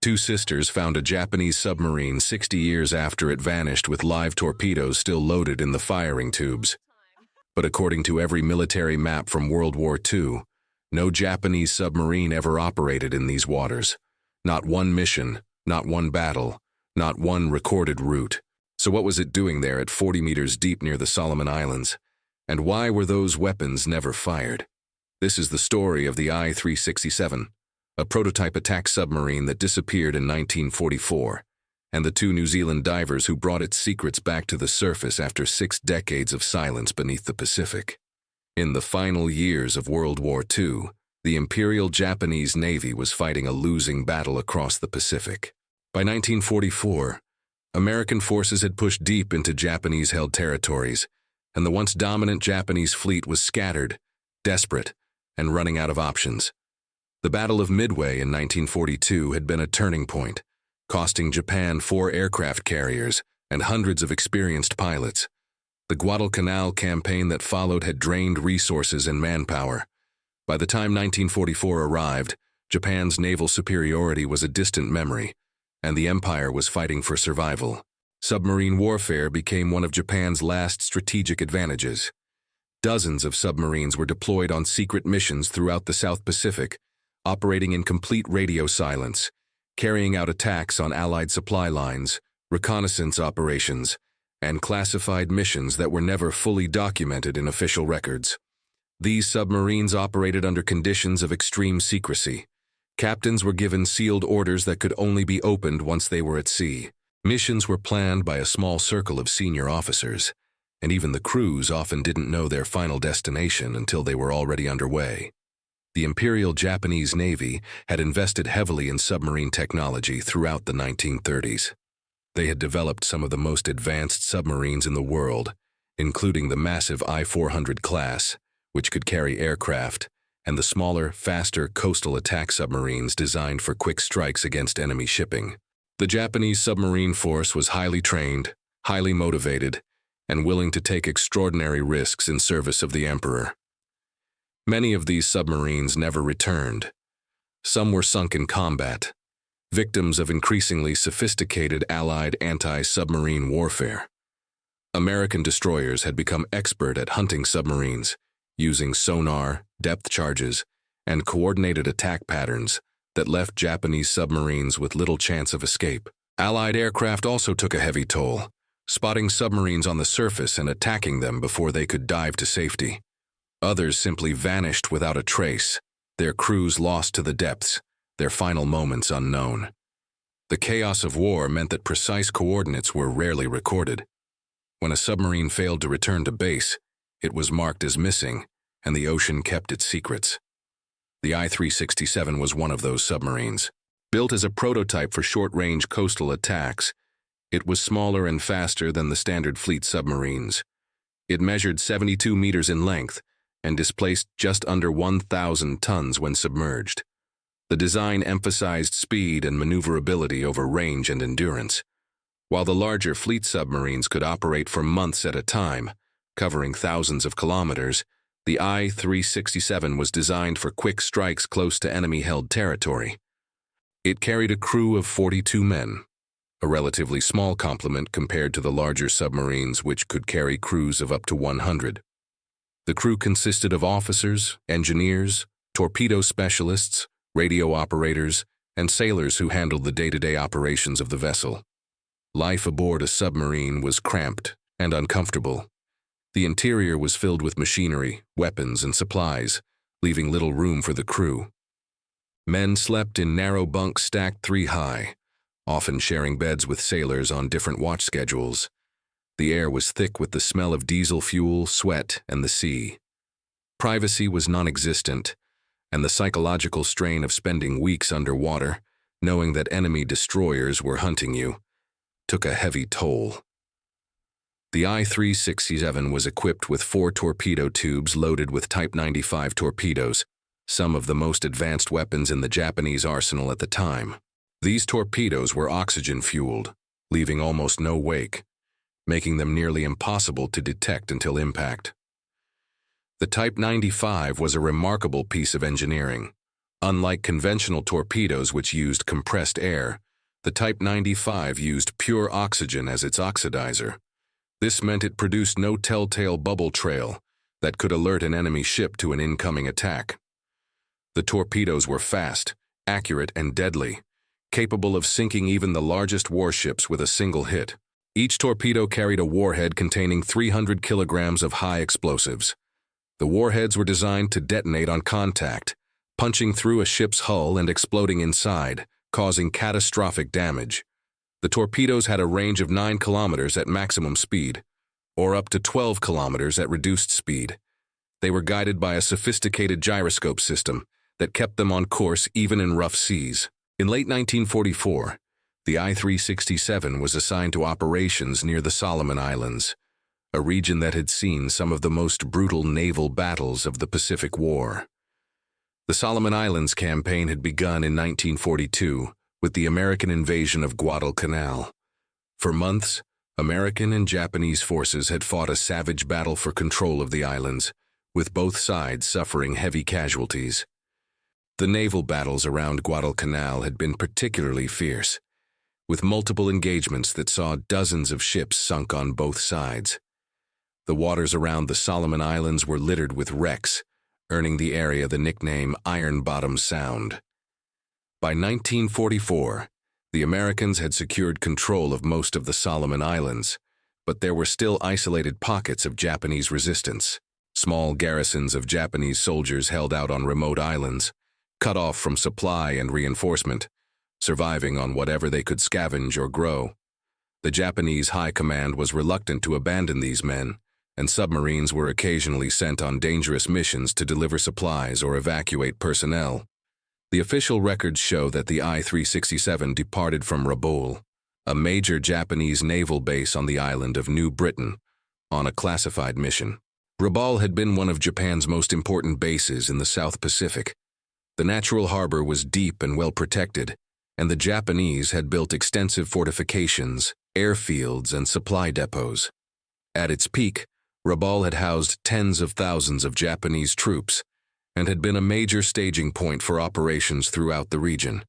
Two sisters found a Japanese submarine 60 years after it vanished with live torpedoes still loaded in the firing tubes. But according to every military map from World War II, no Japanese submarine ever operated in these waters. Not one mission, not one battle, not one recorded route. So what was it doing there at 40 meters deep near the Solomon Islands? And why were those weapons never fired? This is the story of the I-367, a prototype attack submarine that disappeared in 1944, and the two New Zealand divers who brought its secrets back to the surface after 6 decades of silence beneath the Pacific. In the final years of World War II, the Imperial Japanese Navy was fighting a losing battle across the Pacific. By 1944, American forces had pushed deep into Japanese-held territories, and the once dominant Japanese fleet was scattered, desperate, and running out of options. The Battle of Midway in 1942 had been a turning point, costing Japan 4 aircraft carriers and hundreds of experienced pilots. The Guadalcanal campaign that followed had drained resources and manpower. By the time 1944 arrived, Japan's naval superiority was a distant memory, and the empire was fighting for survival. Submarine warfare became one of Japan's last strategic advantages. Dozens of submarines were deployed on secret missions throughout the South Pacific, operating in complete radio silence, carrying out attacks on Allied supply lines, reconnaissance operations, and classified missions that were never fully documented in official records. These submarines operated under conditions of extreme secrecy. Captains were given sealed orders that could only be opened once they were at sea. Missions were planned by a small circle of senior officers, and even the crews often didn't know their final destination until they were already underway. The Imperial Japanese Navy had invested heavily in submarine technology throughout the 1930s. They had developed some of the most advanced submarines in the world, including the massive I-400 class, which could carry aircraft, and the smaller, faster coastal attack submarines designed for quick strikes against enemy shipping. The Japanese submarine force was highly trained, highly motivated, and willing to take extraordinary risks in service of the Emperor. Many of these submarines never returned. Some were sunk in combat, victims of increasingly sophisticated Allied anti-submarine warfare. American destroyers had become expert at hunting submarines, using sonar, depth charges, and coordinated attack patterns that left Japanese submarines with little chance of escape. Allied aircraft also took a heavy toll, spotting submarines on the surface and attacking them before they could dive to safety. Others simply vanished without a trace, their crews lost to the depths, their final moments unknown. The chaos of war meant that precise coordinates were rarely recorded. When a submarine failed to return to base, it was marked as missing, and the ocean kept its secrets. The I-367 was one of those submarines. Built as a prototype for short-range coastal attacks, it was smaller and faster than the standard fleet submarines. It measured 72 meters in length and displaced just under 1,000 tons when submerged. The design emphasized speed and maneuverability over range and endurance. While the larger fleet submarines could operate for months at a time, covering thousands of kilometers, the I-367 was designed for quick strikes close to enemy-held territory. It carried a crew of 42 men, a relatively small complement compared to the larger submarines which could carry crews of up to 100. The crew consisted of officers, engineers, torpedo specialists, radio operators, and sailors who handled the day-to-day operations of the vessel. Life aboard a submarine was cramped and uncomfortable. The interior was filled with machinery, weapons, and supplies, leaving little room for the crew. Men slept in narrow bunks stacked 3 high, often sharing beds with sailors on different watch schedules. The air was thick with the smell of diesel fuel, sweat, and the sea. Privacy was non-existent, and the psychological strain of spending weeks underwater, knowing that enemy destroyers were hunting you, took a heavy toll. The I-367 was equipped with 4 torpedo tubes loaded with Type 95 torpedoes, some of the most advanced weapons in the Japanese arsenal at the time. These torpedoes were oxygen-fueled, leaving almost no wake, making them nearly impossible to detect until impact. The Type 95 was a remarkable piece of engineering, Unlike conventional torpedoes which used compressed air, the Type 95 used pure oxygen as its oxidizer. This meant it produced no telltale bubble trail that could alert an enemy ship to an incoming attack. The torpedoes were fast, accurate, and deadly, capable of sinking even the largest warships with a single hit. Each torpedo carried a warhead containing 300 kilograms of high explosives. The warheads were designed to detonate on contact, punching through a ship's hull and exploding inside, causing catastrophic damage. The torpedoes had a range of 9 kilometers at maximum speed, or up to 12 kilometers at reduced speed. They were guided by a sophisticated gyroscope system that kept them on course even in rough seas. In late 1944, the I-367 was assigned to operations near the Solomon Islands, a region that had seen some of the most brutal naval battles of the Pacific War. The Solomon Islands campaign had begun in 1942 with the American invasion of Guadalcanal. For months, American and Japanese forces had fought a savage battle for control of the islands, with both sides suffering heavy casualties. The naval battles around Guadalcanal had been particularly fierce, with multiple engagements that saw dozens of ships sunk on both sides. The waters around the Solomon Islands were littered with wrecks, earning the area the nickname Iron Bottom Sound. By 1944, the Americans had secured control of most of the Solomon Islands, but there were still isolated pockets of Japanese resistance. Small garrisons of Japanese soldiers held out on remote islands, cut off from supply and reinforcement, surviving on whatever they could scavenge or grow. The Japanese High Command was reluctant to abandon these men, and submarines were occasionally sent on dangerous missions to deliver supplies or evacuate personnel. The official records show that the I-367 departed from Rabaul, a major Japanese naval base on the island of New Britain, on a classified mission. Rabaul had been one of Japan's most important bases in the South Pacific. The natural harbor was deep and well protected, and the Japanese had built extensive fortifications, airfields, and supply depots. At its peak, Rabaul had housed tens of thousands of Japanese troops and had been a major staging point for operations throughout the region.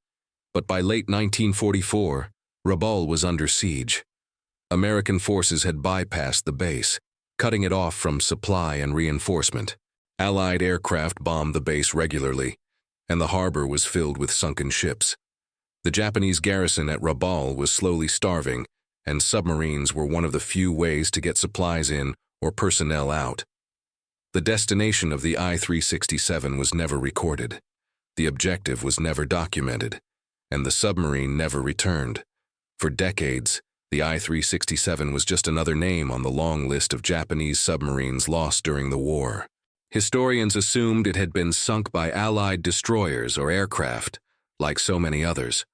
But by late 1944, Rabaul was under siege. American forces had bypassed the base, cutting it off from supply and reinforcement. Allied aircraft bombed the base regularly, and the harbor was filled with sunken ships. The Japanese garrison at Rabaul was slowly starving, and submarines were one of the few ways to get supplies in or personnel out. The destination of the I-367 was never recorded. The objective was never documented, and the submarine never returned. For decades, the I-367 was just another name on the long list of Japanese submarines lost during the war. Historians assumed it had been sunk by Allied destroyers or aircraft, like so many others.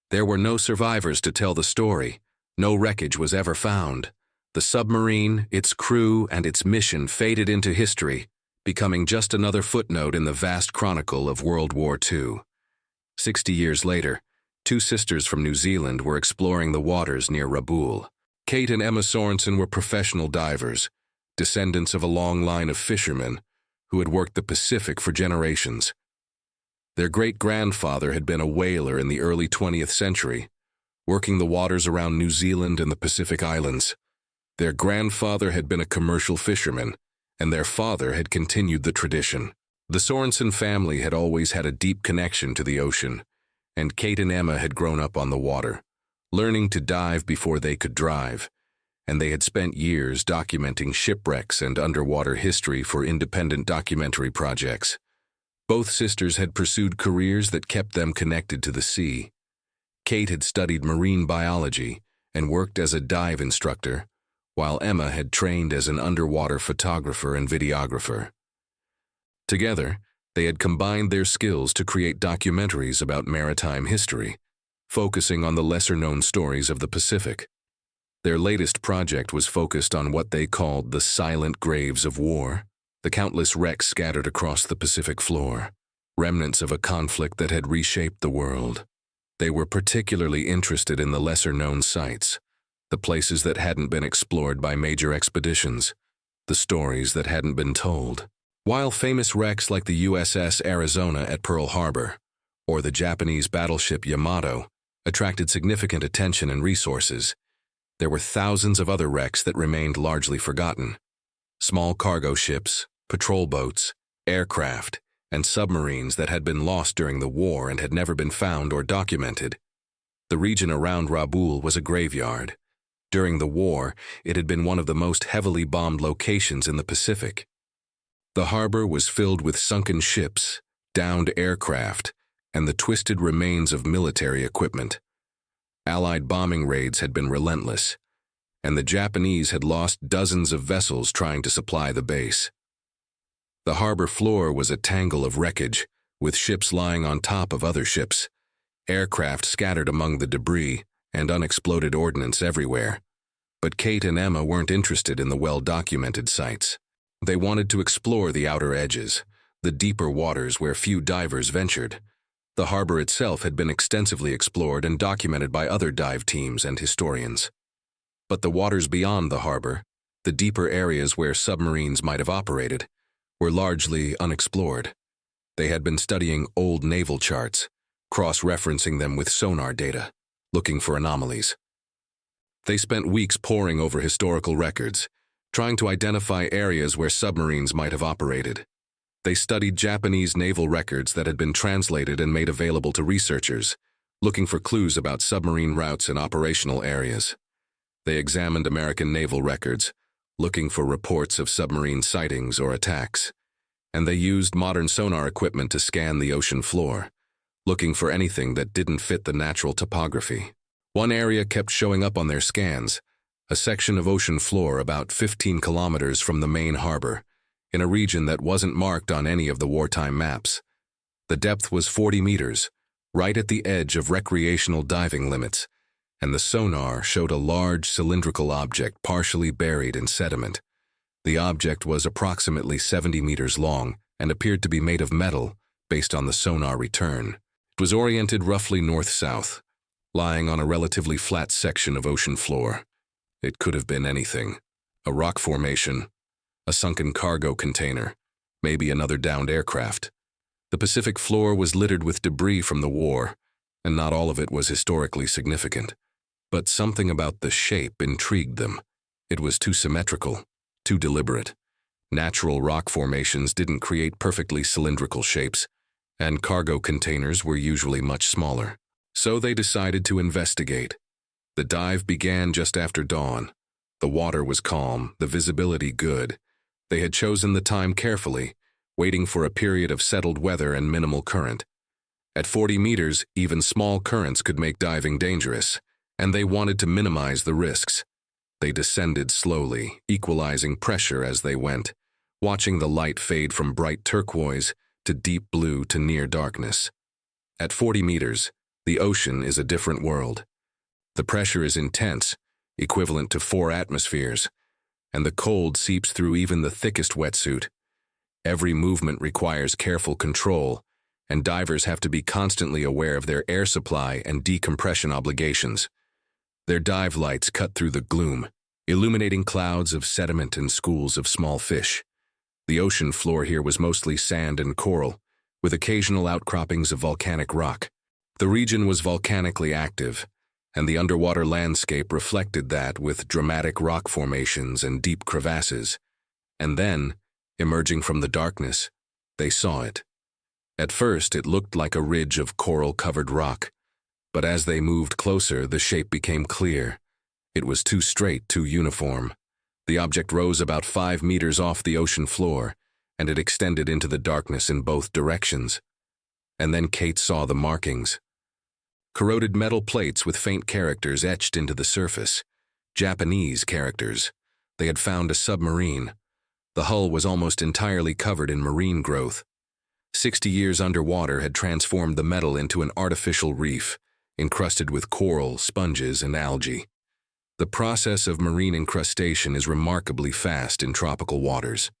There were no survivors to tell the story. No wreckage was ever found. The submarine, its crew, and its mission faded into history, becoming just another footnote in the vast chronicle of World War II. 60 years later, two sisters from New Zealand were exploring the waters near Rabaul. Kate and Emma Sorensen were professional divers, descendants of a long line of fishermen who had worked the Pacific for generations. Their great-grandfather had been a whaler in the early 20th century, working the waters around New Zealand and the Pacific Islands. Their grandfather had been a commercial fisherman, and their father had continued the tradition. The Sorensen family had always had a deep connection to the ocean, and Kate and Emma had grown up on the water, learning to dive before they could drive, and they had spent years documenting shipwrecks and underwater history for independent documentary projects. Both sisters had pursued careers that kept them connected to the sea. Kate had studied marine biology and worked as a dive instructor, while Emma had trained as an underwater photographer and videographer. Together, they had combined their skills to create documentaries about maritime history, focusing on the lesser-known stories of the Pacific. Their latest project was focused on what they called the silent graves of war, the countless wrecks scattered across the Pacific floor, remnants of a conflict that had reshaped the world. They were particularly interested in the lesser-known sites, the places that hadn't been explored by major expeditions, the stories that hadn't been told. While famous wrecks like the USS Arizona at Pearl Harbor or the Japanese battleship Yamato attracted significant attention and resources, there were thousands of other wrecks that remained largely forgotten. Small cargo ships, patrol boats, aircraft, and submarines that had been lost during the war and had never been found or documented. The region around Rabaul was a graveyard. During the war, it had been one of the most heavily bombed locations in the Pacific. The harbor was filled with sunken ships, downed aircraft, and the twisted remains of military equipment. Allied bombing raids had been relentless, and the Japanese had lost dozens of vessels trying to supply the base. The harbor floor was a tangle of wreckage, with ships lying on top of other ships, aircraft scattered among the debris, and unexploded ordnance everywhere. But Kate and Emma weren't interested in the well-documented sites. They wanted to explore the outer edges, the deeper waters where few divers ventured. The harbor itself had been extensively explored and documented by other dive teams and historians. But the waters beyond the harbor, the deeper areas where submarines might have operated, were largely unexplored. They had been studying old naval charts, cross-referencing them with sonar data, looking for anomalies. They spent weeks poring over historical records, trying to identify areas where submarines might have operated. They studied Japanese naval records that had been translated and made available to researchers, looking for clues about submarine routes and operational areas. They examined American naval records, looking for reports of submarine sightings or attacks. And they used modern sonar equipment to scan the ocean floor, looking for anything that didn't fit the natural topography. One area kept showing up on their scans, a section of ocean floor about 15 kilometers from the main harbor, in a region that wasn't marked on any of the wartime maps. The depth was 40 meters, right at the edge of recreational diving limits, and the sonar showed a large cylindrical object partially buried in sediment. The object was approximately 70 meters long and appeared to be made of metal based on the sonar return. It was oriented roughly north-south, lying on a relatively flat section of ocean floor. It could have been anything: a rock formation, a sunken cargo container, maybe another downed aircraft. The Pacific floor was littered with debris from the war, and not all of it was historically significant. But something about the shape intrigued them. It was too symmetrical, too deliberate. Natural rock formations didn't create perfectly cylindrical shapes, and cargo containers were usually much smaller. So they decided to investigate. The dive began just after dawn. The water was calm, the visibility good. They had chosen the time carefully, waiting for a period of settled weather and minimal current. At 40 meters, even small currents could make diving dangerous, and they wanted to minimize the risks. They descended slowly, equalizing pressure as they went, watching the light fade from bright turquoise to deep blue to near darkness. At 40 meters, the ocean is a different world. The pressure is intense, equivalent to 4 atmospheres, and the cold seeps through even the thickest wetsuit. Every movement requires careful control, and divers have to be constantly aware of their air supply and decompression obligations. Their dive lights cut through the gloom, illuminating clouds of sediment and schools of small fish. The ocean floor here was mostly sand and coral, with occasional outcroppings of volcanic rock. The region was volcanically active, and the underwater landscape reflected that with dramatic rock formations and deep crevasses. And then, emerging from the darkness, they saw it. At first, it looked like a ridge of coral-covered rock, but as they moved closer, the shape became clear. It was too straight, too uniform. The object rose about 5 meters off the ocean floor, and it extended into the darkness in both directions. And then Kate saw the markings. Corroded metal plates with faint characters etched into the surface. Japanese characters. They had found a submarine. The hull was almost entirely covered in marine growth. 60 years underwater had transformed the metal into an artificial reef, encrusted with coral, sponges, and algae. The process of marine incrustation is remarkably fast in tropical waters.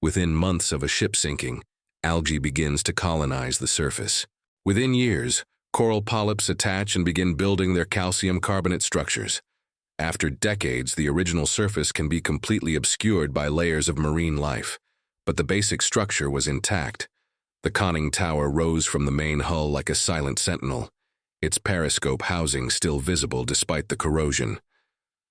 Within months of a ship sinking, algae begins to colonize the surface. Within years, coral polyps attach and begin building their calcium carbonate structures. After decades, the original surface can be completely obscured by layers of marine life, but the basic structure was intact. The conning tower rose from the main hull like a silent sentinel, its periscope housing still visible despite the corrosion.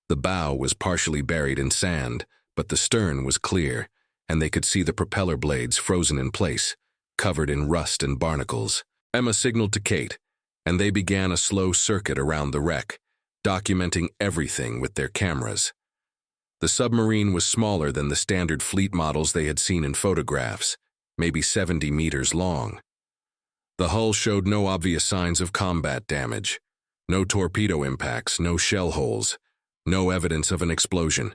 The bow was partially buried in sand, but the stern was clear, and they could see the propeller blades frozen in place, covered in rust and barnacles. Emma signaled to Kate, and they began a slow circuit around the wreck, documenting everything with their cameras. The submarine was smaller than the standard fleet models they had seen in photographs, maybe 70 meters long. The hull showed no obvious signs of combat damage, no torpedo impacts, no shell holes, no evidence of an explosion.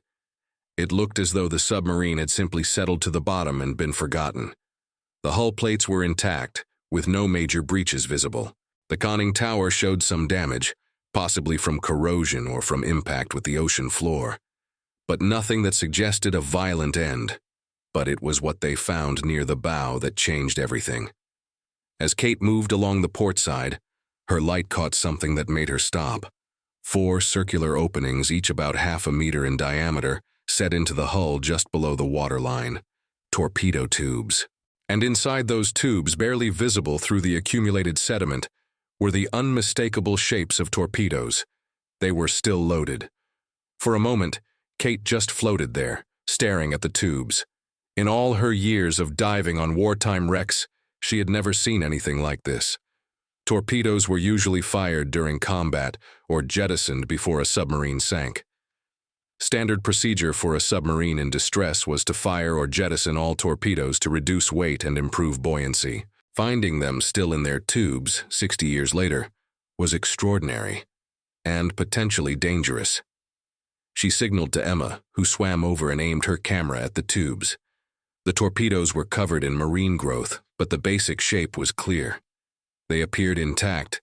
It looked as though the submarine had simply settled to the bottom and been forgotten. The hull plates were intact, with no major breaches visible. The conning tower showed some damage, possibly from corrosion or from impact with the ocean floor, but nothing that suggested a violent end. But it was what they found near the bow that changed everything. As Kate moved along the port side, her light caught something that made her stop. 4 circular openings, each about half a meter in diameter, set into the hull just below the waterline. Torpedo tubes. And inside those tubes, barely visible through the accumulated sediment, were the unmistakable shapes of torpedoes. They were still loaded. For a moment, Kate just floated there, staring at the tubes. In all her years of diving on wartime wrecks, she had never seen anything like this. Torpedoes were usually fired during combat or jettisoned before a submarine sank. Standard procedure for a submarine in distress was to fire or jettison all torpedoes to reduce weight and improve buoyancy. Finding them still in their tubes 60 years later was extraordinary and potentially dangerous. She signaled to Emma, who swam over and aimed her camera at the tubes. The torpedoes were covered in marine growth, but the basic shape was clear. They appeared intact,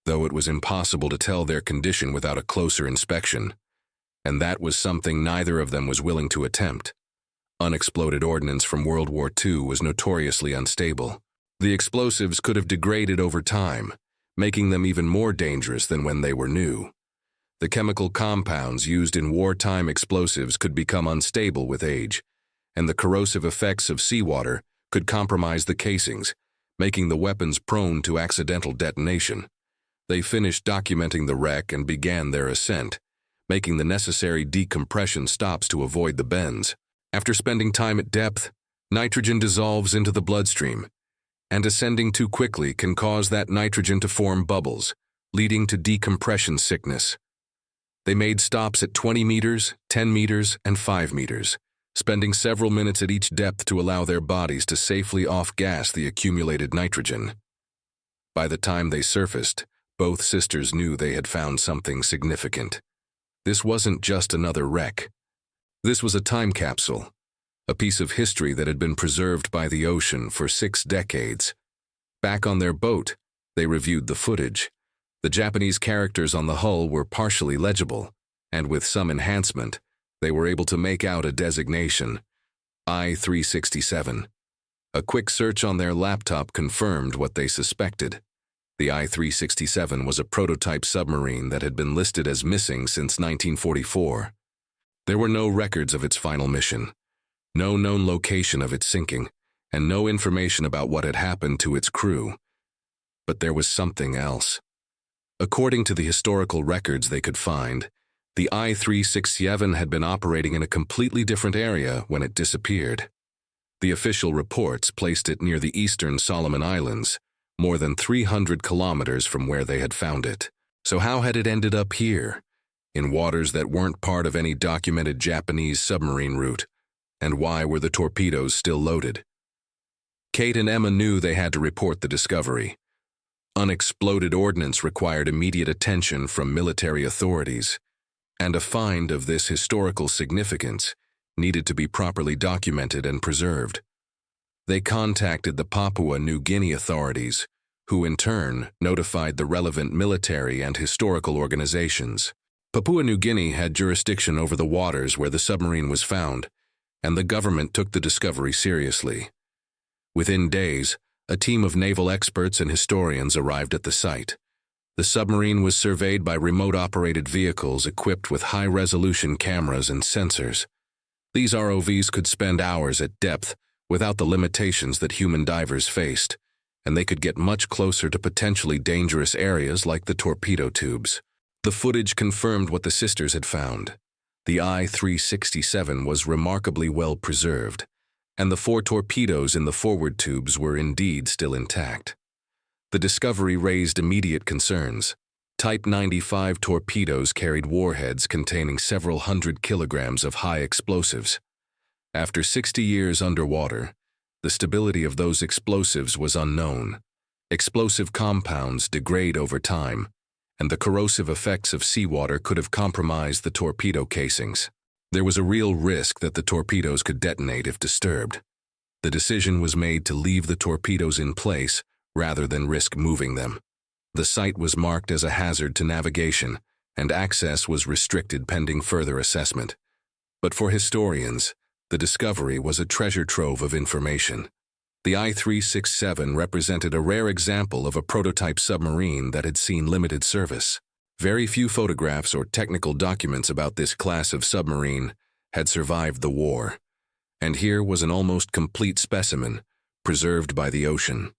though it was impossible to tell their condition without a closer inspection. And that was something neither of them was willing to attempt. Unexploded ordnance from World War II was notoriously unstable. The explosives could have degraded over time, making them even more dangerous than when they were new. The chemical compounds used in wartime explosives could become unstable with age, and the corrosive effects of seawater could compromise the casings, making the weapons prone to accidental detonation. They finished documenting the wreck and began their ascent, making the necessary decompression stops to avoid the bends. After spending time at depth, nitrogen dissolves into the bloodstream, and ascending too quickly can cause that nitrogen to form bubbles, leading to decompression sickness. They made stops at 20 meters, 10 meters, and 5 meters, spending several minutes at each depth to allow their bodies to safely off-gas the accumulated nitrogen. By the time they surfaced, both sisters knew they had found something significant. This wasn't just another wreck. This was a time capsule, a piece of history that had been preserved by the ocean for 6 decades. Back on their boat, they reviewed the footage. The Japanese characters on the hull were partially legible, and with some enhancement, they were able to make out a designation, I-367. A quick search on their laptop confirmed what they suspected. The I-367 was a prototype submarine that had been listed as missing since 1944. There were no records of its final mission, no known location of its sinking, and no information about what had happened to its crew. But there was something else. According to the historical records they could find, the I-367 had been operating in a completely different area when it disappeared. The official reports placed it near the eastern Solomon Islands, more than 300 kilometers from where they had found it. So how had it ended up here, in waters that weren't part of any documented Japanese submarine route? And why were the torpedoes still loaded? Kate and Emma knew they had to report the discovery. Unexploded ordnance required immediate attention from military authorities, and a find of this historical significance needed to be properly documented and preserved. They contacted the Papua New Guinea authorities, who in turn notified the relevant military and historical organizations. Papua New Guinea had jurisdiction over the waters where the submarine was found, and the government took the discovery seriously. Within days, a team of naval experts and historians arrived at the site. The submarine was surveyed by remote-operated vehicles equipped with high-resolution cameras and sensors. These ROVs could spend hours at depth without the limitations that human divers faced, and they could get much closer to potentially dangerous areas like the torpedo tubes. The footage confirmed what the sisters had found. The I-367 was remarkably well preserved, and the 4 torpedoes in the forward tubes were indeed still intact. The discovery raised immediate concerns. Type 95 torpedoes carried warheads containing several hundred kilograms of high explosives. After 60 years underwater, the stability of those explosives was unknown. Explosive compounds degrade over time, and the corrosive effects of seawater could have compromised the torpedo casings. There was a real risk that the torpedoes could detonate if disturbed. The decision was made to leave the torpedoes in place rather than risk moving them. The site was marked as a hazard to navigation, and access was restricted pending further assessment. But for historians, the discovery was a treasure trove of information. The I-367 represented a rare example of a prototype submarine that had seen limited service. Very few photographs or technical documents about this class of submarine had survived the war, and here was an almost complete specimen, preserved by the ocean.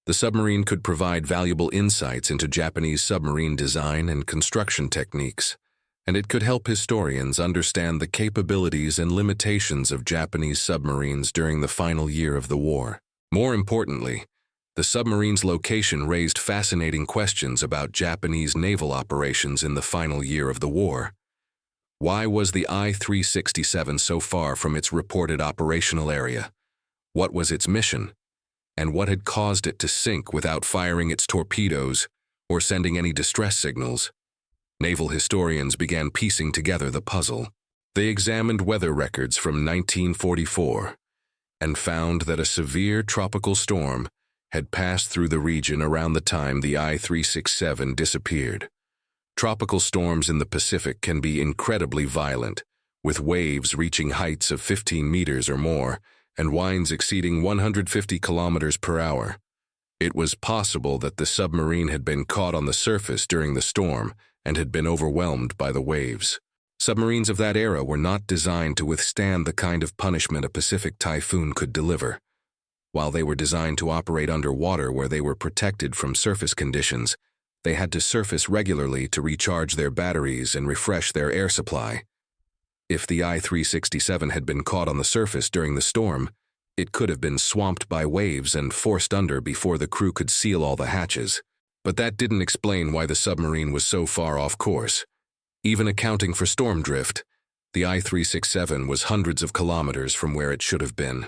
The submarine could provide valuable insights into Japanese submarine design and construction techniques, and it could help historians understand the capabilities and limitations of Japanese submarines during the final year of the war. More importantly, the submarine's location raised fascinating questions about Japanese naval operations in the final year of the war. Why was the I-367 so far from its reported operational area? What was its mission? And what had caused it to sink without firing its torpedoes or sending any distress signals? Naval historians began piecing together the puzzle. They examined weather records from 1944 and found that a severe tropical storm had passed through the region around the time the I-367 disappeared. Tropical storms in the Pacific can be incredibly violent, with waves reaching heights of 15 meters or more and winds exceeding 150 kilometers per hour. It was possible that the submarine had been caught on the surface during the storm and had been overwhelmed by the waves. Submarines of that era were not designed to withstand the kind of punishment a Pacific typhoon could deliver. While they were designed to operate underwater where they were protected from surface conditions, they had to surface regularly to recharge their batteries and refresh their air supply. If the I-367 had been caught on the surface during the storm, it could have been swamped by waves and forced under before the crew could seal all the hatches. But that didn't explain why the submarine was so far off course. Even accounting for storm drift, the I-367 was hundreds of kilometers from where it should have been.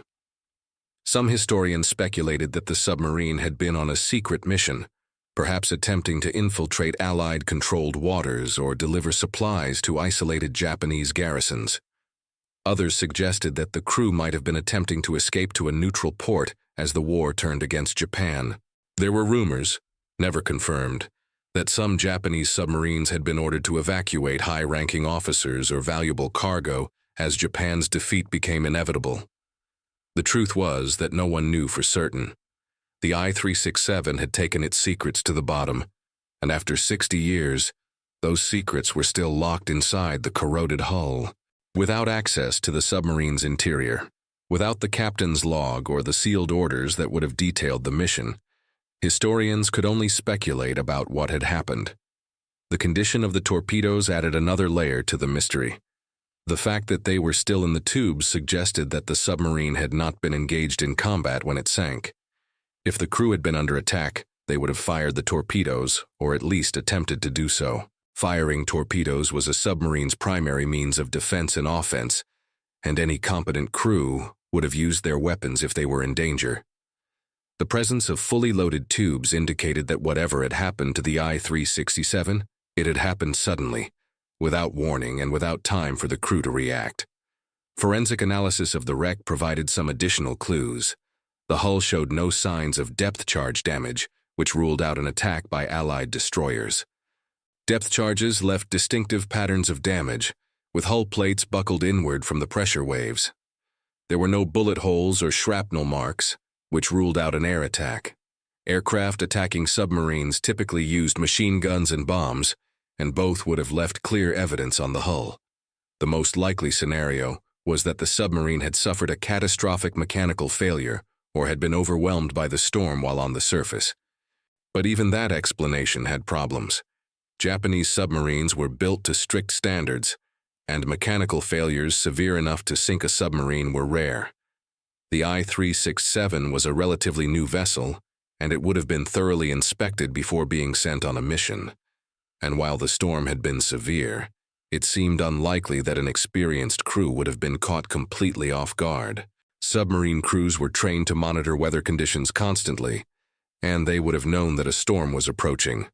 Some historians speculated that the submarine had been on a secret mission, perhaps attempting to infiltrate Allied-controlled waters or deliver supplies to isolated Japanese garrisons. Others suggested that the crew might have been attempting to escape to a neutral port as the war turned against Japan. There were rumors, never confirmed, that some Japanese submarines had been ordered to evacuate high-ranking officers or valuable cargo as Japan's defeat became inevitable. The truth was that no one knew for certain. The I-367 had taken its secrets to the bottom, and after 60 years, those secrets were still locked inside the corroded hull. Without access to the submarine's interior, without the captain's log or the sealed orders that would have detailed the mission, historians could only speculate about what had happened. The condition of the torpedoes added another layer to the mystery. The fact that they were still in the tubes suggested that the submarine had not been engaged in combat when it sank. If the crew had been under attack, they would have fired the torpedoes, or at least attempted to do so. Firing torpedoes was a submarine's primary means of defense and offense, and any competent crew would have used their weapons if they were in danger. The presence of fully loaded tubes indicated that whatever had happened to the I-367, it had happened suddenly, without warning and without time for the crew to react. Forensic analysis of the wreck provided some additional clues. The hull showed no signs of depth charge damage, which ruled out an attack by Allied destroyers. Depth charges left distinctive patterns of damage, with hull plates buckled inward from the pressure waves. There were no bullet holes or shrapnel marks, which ruled out an air attack. Aircraft attacking submarines typically used machine guns and bombs, and both would have left clear evidence on the hull. The most likely scenario was that the submarine had suffered a catastrophic mechanical failure or had been overwhelmed by the storm while on the surface. But even that explanation had problems. Japanese submarines were built to strict standards, and mechanical failures severe enough to sink a submarine were rare. The I-367 was a relatively new vessel, and it would have been thoroughly inspected before being sent on a mission. And while the storm had been severe, it seemed unlikely that an experienced crew would have been caught completely off guard. Submarine crews were trained to monitor weather conditions constantly, and they would have known that a storm was approaching.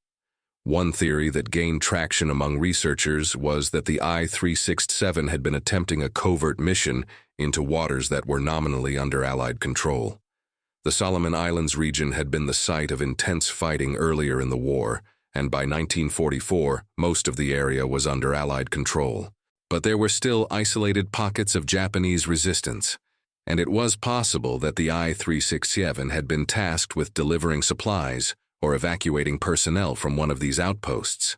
One theory that gained traction among researchers was that the I-367 had been attempting a covert mission into waters that were nominally under Allied control. The Solomon Islands region had been the site of intense fighting earlier in the war, and by 1944, most of the area was under Allied control. But there were still isolated pockets of Japanese resistance, and it was possible that the I-367 had been tasked with delivering supplies or evacuating personnel from one of these outposts.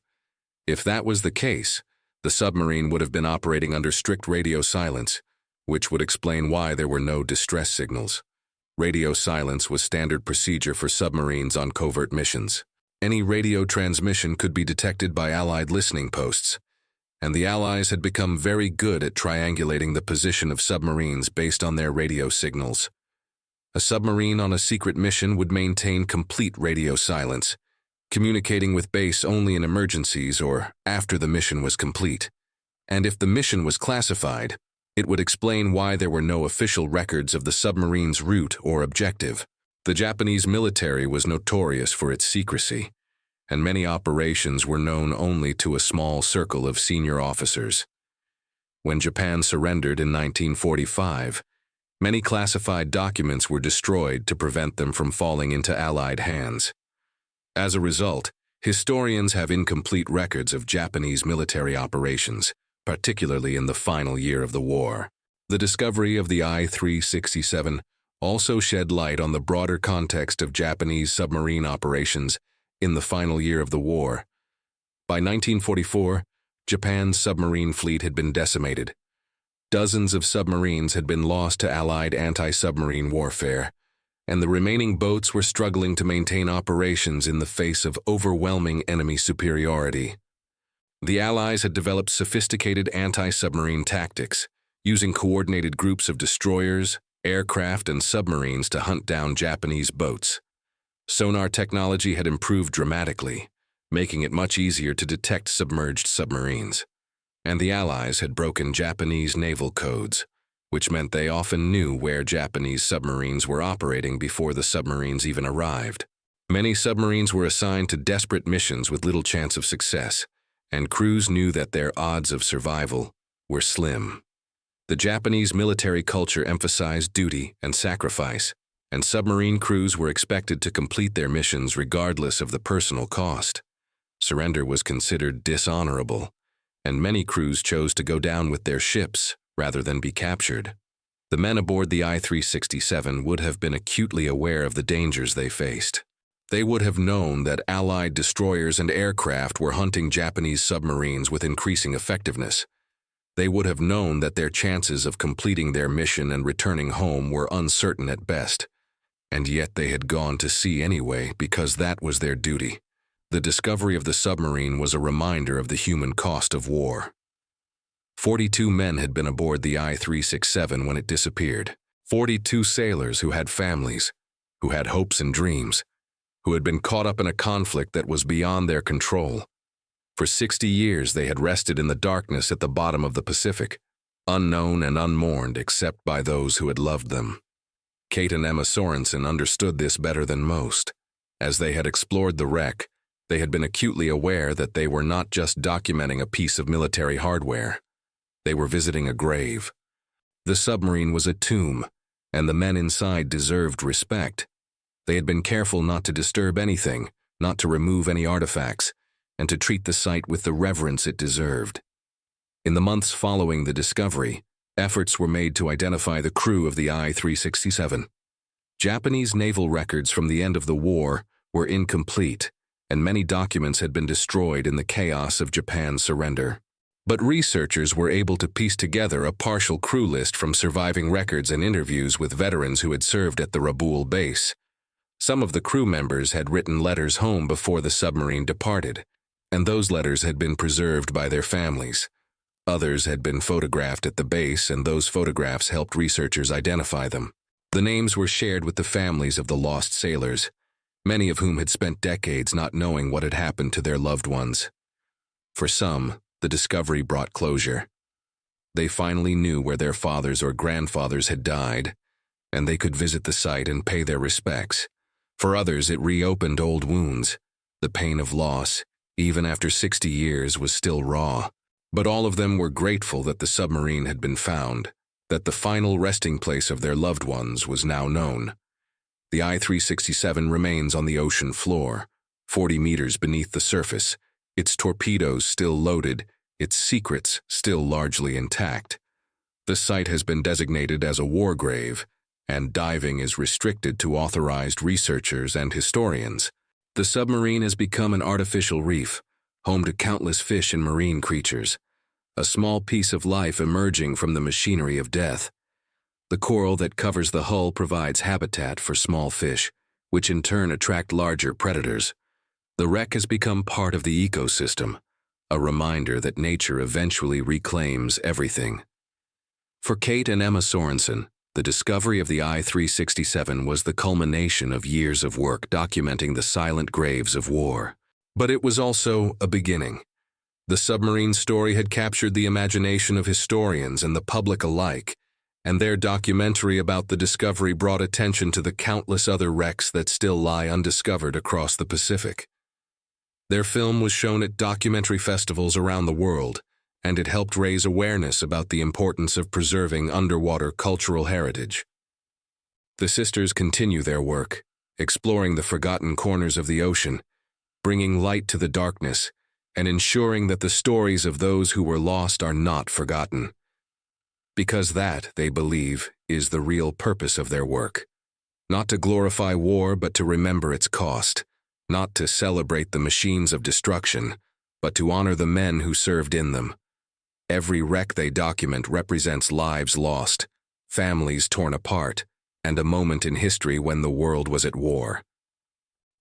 If that was the case, the submarine would have been operating under strict radio silence, which would explain why there were no distress signals. Radio silence was standard procedure for submarines on covert missions. Any radio transmission could be detected by Allied listening posts, and the Allies had become very good at triangulating the position of submarines based on their radio signals. A submarine on a secret mission would maintain complete radio silence, communicating with base only in emergencies or after the mission was complete. And if the mission was classified, it would explain why there were no official records of the submarine's route or objective. The Japanese military was notorious for its secrecy, and many operations were known only to a small circle of senior officers. When Japan surrendered in 1945, many classified documents were destroyed to prevent them from falling into Allied hands. As a result, historians have incomplete records of Japanese military operations, particularly in the final year of the war. The discovery of the I-367 also shed light on the broader context of Japanese submarine operations in the final year of the war. By 1944, Japan's submarine fleet had been decimated. Dozens of submarines had been lost to Allied anti-submarine warfare, and the remaining boats were struggling to maintain operations in the face of overwhelming enemy superiority. The Allies had developed sophisticated anti-submarine tactics, using coordinated groups of destroyers, aircraft, and submarines to hunt down Japanese boats. Sonar technology had improved dramatically, making it much easier to detect submerged submarines. And the Allies had broken Japanese naval codes, which meant they often knew where Japanese submarines were operating before the submarines even arrived. Many submarines were assigned to desperate missions with little chance of success, and crews knew that their odds of survival were slim. The Japanese military culture emphasized duty and sacrifice, and submarine crews were expected to complete their missions regardless of the personal cost. Surrender was considered dishonorable, and many crews chose to go down with their ships rather than be captured. The men aboard the I-367 would have been acutely aware of the dangers they faced. They would have known that Allied destroyers and aircraft were hunting Japanese submarines with increasing effectiveness. They would have known that their chances of completing their mission and returning home were uncertain at best, and yet they had gone to sea anyway because that was their duty. The discovery of the submarine was a reminder of the human cost of war. 42 men had been aboard the I-367 when it disappeared. 42 sailors who had families, who had hopes and dreams, who had been caught up in a conflict that was beyond their control. For 60 years they had rested in the darkness at the bottom of the Pacific, unknown and unmourned except by those who had loved them. Kate and Emma Sorensen understood this better than most. As they had explored the wreck, they had been acutely aware that they were not just documenting a piece of military hardware. They were visiting a grave. The submarine was a tomb, and the men inside deserved respect. They had been careful not to disturb anything, not to remove any artifacts, and to treat the site with the reverence it deserved. In the months following the discovery, efforts were made to identify the crew of the I-367. Japanese naval records from the end of the war were incomplete, and many documents had been destroyed in the chaos of Japan's surrender. But researchers were able to piece together a partial crew list from surviving records and interviews with veterans who had served at the Rabaul base. Some of the crew members had written letters home before the submarine departed, and those letters had been preserved by their families. Others had been photographed at the base, and those photographs helped researchers identify them. The names were shared with the families of the lost sailors, many of whom had spent decades not knowing what had happened to their loved ones. For some, the discovery brought closure. They finally knew where their fathers or grandfathers had died, and they could visit the site and pay their respects. For others, it reopened old wounds. The pain of loss, even after 60 years, was still raw. But all of them were grateful that the submarine had been found, that the final resting place of their loved ones was now known. The I-367 remains on the ocean floor, 40 meters beneath the surface, its torpedoes still loaded, its secrets still largely intact. The site has been designated as a war grave, and diving is restricted to authorized researchers and historians. The submarine has become an artificial reef, home to countless fish and marine creatures, a small piece of life emerging from the machinery of death. The coral that covers the hull provides habitat for small fish, which in turn attract larger predators. The wreck has become part of the ecosystem, a reminder that nature eventually reclaims everything. For Kate and Emma Sorensen, the discovery of the I-367 was the culmination of years of work documenting the silent graves of war. But it was also a beginning. The submarine story had captured the imagination of historians and the public alike, and their documentary about the discovery brought attention to the countless other wrecks that still lie undiscovered across the Pacific. Their film was shown at documentary festivals around the world, and it helped raise awareness about the importance of preserving underwater cultural heritage. The sisters continue their work, exploring the forgotten corners of the ocean, bringing light to the darkness, and ensuring that the stories of those who were lost are not forgotten. Because that, they believe, is the real purpose of their work. Not to glorify war, but to remember its cost. Not to celebrate the machines of destruction, but to honor the men who served in them. Every wreck they document represents lives lost, families torn apart, and a moment in history when the world was at war.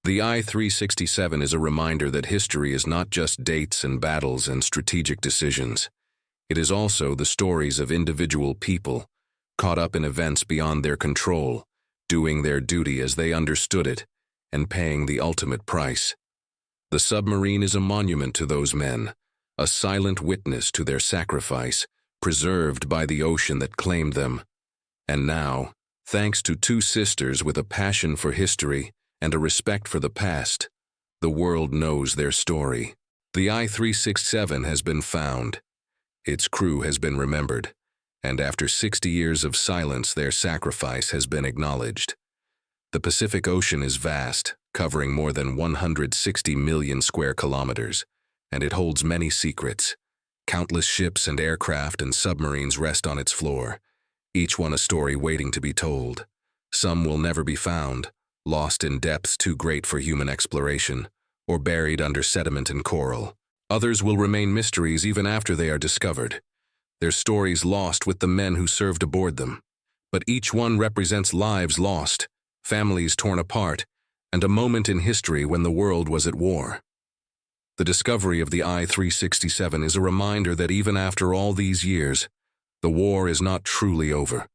The I-367 is a reminder that history is not just dates and battles and strategic decisions. It is also the stories of individual people, caught up in events beyond their control, doing their duty as they understood it, and paying the ultimate price. The submarine is a monument to those men, a silent witness to their sacrifice, preserved by the ocean that claimed them. And now, thanks to two sisters with a passion for history and a respect for the past, the world knows their story. The I-367 has been found. Its crew has been remembered, and after 60 years of silence, their sacrifice has been acknowledged. The Pacific Ocean is vast, covering more than 160 million square kilometers, and it holds many secrets. Countless ships and aircraft and submarines rest on its floor, each one a story waiting to be told. Some will never be found, lost in depths too great for human exploration, or buried under sediment and coral. Others will remain mysteries even after they are discovered, their stories lost with the men who served aboard them. But each one represents lives lost, families torn apart, and a moment in history when the world was at war. The discovery of the I-367 is a reminder that even after all these years, the war is not truly over.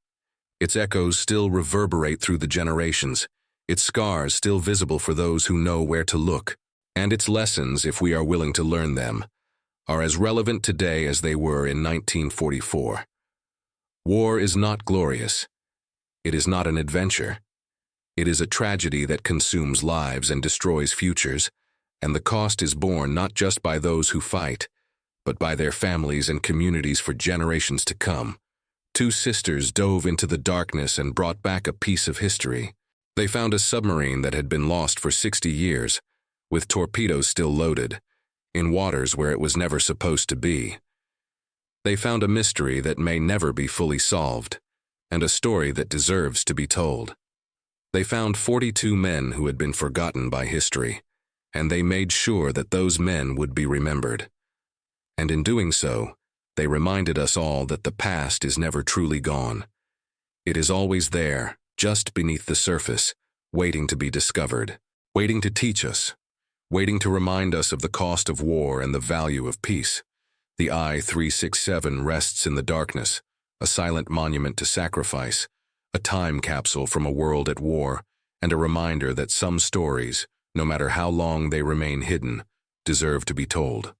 Its echoes still reverberate through the generations, its scars still visible for those who know where to look, and its lessons, if we are willing to learn them, are as relevant today as they were in 1944. War is not glorious. It is not an adventure. It is a tragedy that consumes lives and destroys futures, and the cost is borne not just by those who fight, but by their families and communities for generations to come. Two sisters dove into the darkness and brought back a piece of history. They found a submarine that had been lost for 60 years, with torpedoes still loaded, in waters where it was never supposed to be. They found a mystery that may never be fully solved, and a story that deserves to be told. They found 42 men who had been forgotten by history, and they made sure that those men would be remembered. And in doing so, they reminded us all that the past is never truly gone. It is always there, just beneath the surface, waiting to be discovered, waiting to teach us, waiting to remind us of the cost of war and the value of peace. The I-367 rests in the darkness, a silent monument to sacrifice, a time capsule from a world at war, and a reminder that some stories, no matter how long they remain hidden, deserve to be told.